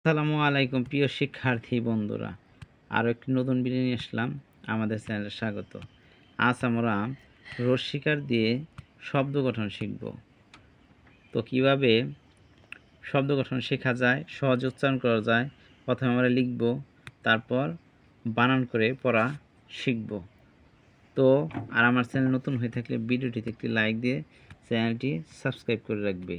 আসসালামু আলাইকুম প্রিয় শিক্ষার্থী বন্ধুরা, আরও একটি নতুন ভিডিও নিয়ে আসলাম। আমাদের চ্যানেলে স্বাগত। আজ আমরা রস্বীকার দিয়ে শব্দ গঠন শিখব। তো কিভাবে শব্দ গঠন শেখা যায়, সহজ উচ্চারণ করা যায়, প্রথমে আমরা লিখব, তারপর বানান করে পড়া শিখব। তো আর আমার চ্যানেল নতুন হয়ে থাকলে ভিডিওটিতে একটি লাইক দিয়ে চ্যানেলটি সাবস্ক্রাইব করে রাখবে,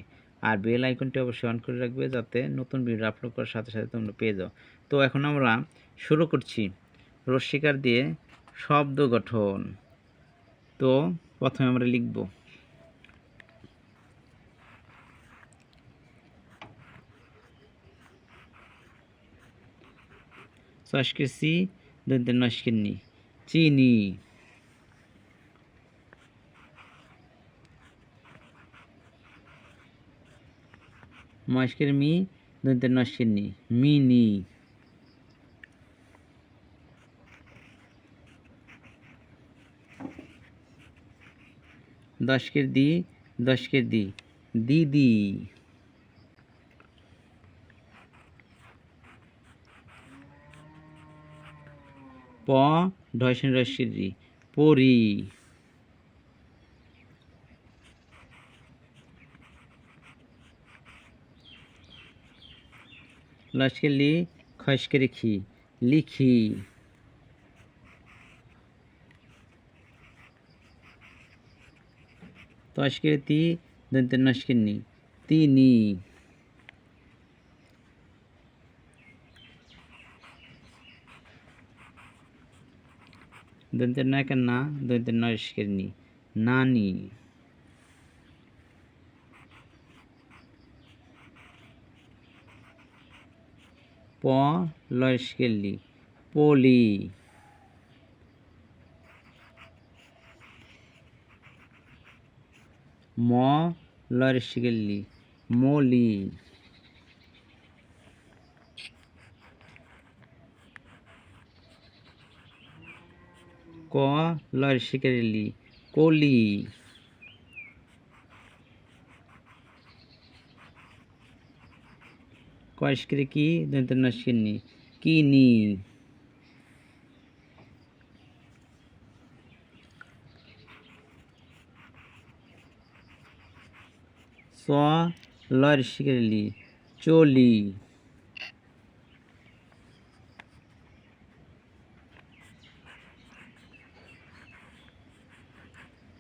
আর বেল আইকনটি অবশ্যই অন করে রাখবে যাতে নতুন ভিডিও আপলোড করার সাথে সাথে তোমরা পেয়ে যাও। তো এখন আমরা শুরু করছি রস্বীকার দিয়ে শব্দ গঠন। তো প্রথমে আমরা লিখব চস্কের চি, দন্তের নস্কের নি, চিনি। মস্কের মি, দন্তের নস্কের নি, মিনি। দশকের দি, দশকের দি, দিদি। প ঢয়সেন রস্যের রি, পরি। লস্কের লি, খস্কের খি, লিখি। তস্কের তি, দন্তের নস্কের নি, তিনি। দন্তের নয়কের না, দন্তের নস্কের নি, নানি। প লস্কের লি, পলি। ম লস্কের লি, মলি। ক লস্কের লি, কলি। কস্কের কি, দন্তের নস্কের নি, কিনি। চ লস্কের লি, চলি।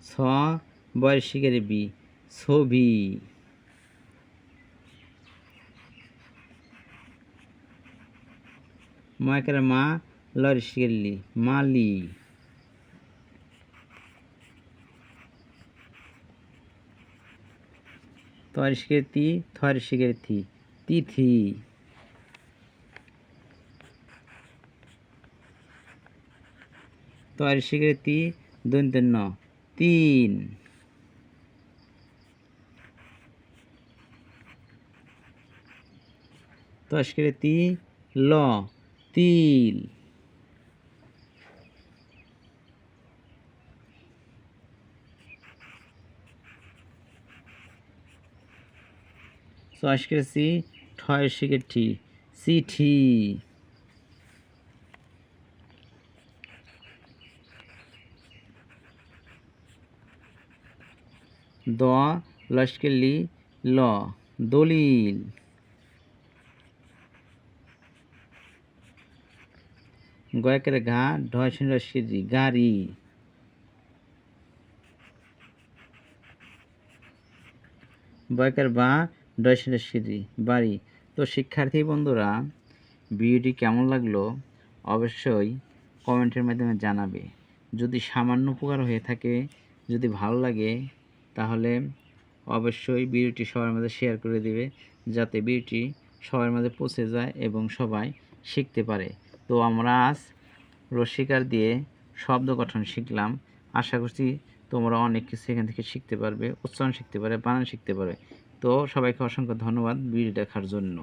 ছ বর্ষিকের বি, ছবি। ময়কের মা, লস্কের লি, মালি। তস্কের তি, থস্কের থি, তিথি। তস্কের তি, দন্তের ন, তিন। তস্কের তি, ল, তিল। চস্কের চি, ঠস্কের ঠি, চিঠি। দ লস্কের লি, ল, দলিল। গয়কের ঘা, ঢয়সেন রস্যের রি, গাড়ি। বয়কের বা, ঢয়সেন রস্যের রি, বাড়ি। তো শিক্ষার্থী বন্ধুরা, ভিডিওটি কেমন লাগলো অবশ্যই কমেন্টের মাধ্যমে জানাবে। যদি সামান্য উপকার হয়ে থাকে, যদি ভালো লাগে, তাহলে অবশ্যই ভিডিওটি সবার মাঝে শেয়ার করে দেবে, যাতে ভিডিওটি সবার মাঝে পৌঁছে যায় এবং সবাই শিখতে পারে। তো আমরা আজ রস্বীকার দিয়ে শব্দ গঠন শিখলাম। আশা করছি তোমরা অনেক কিছু এখান থেকে শিখতে পারবে, উচ্চারণ শিখতে পারবে, বানান শিখতে পারবে। তো সবাইকে অসংখ্য ধন্যবাদ ভিডিও দেখার জন্য।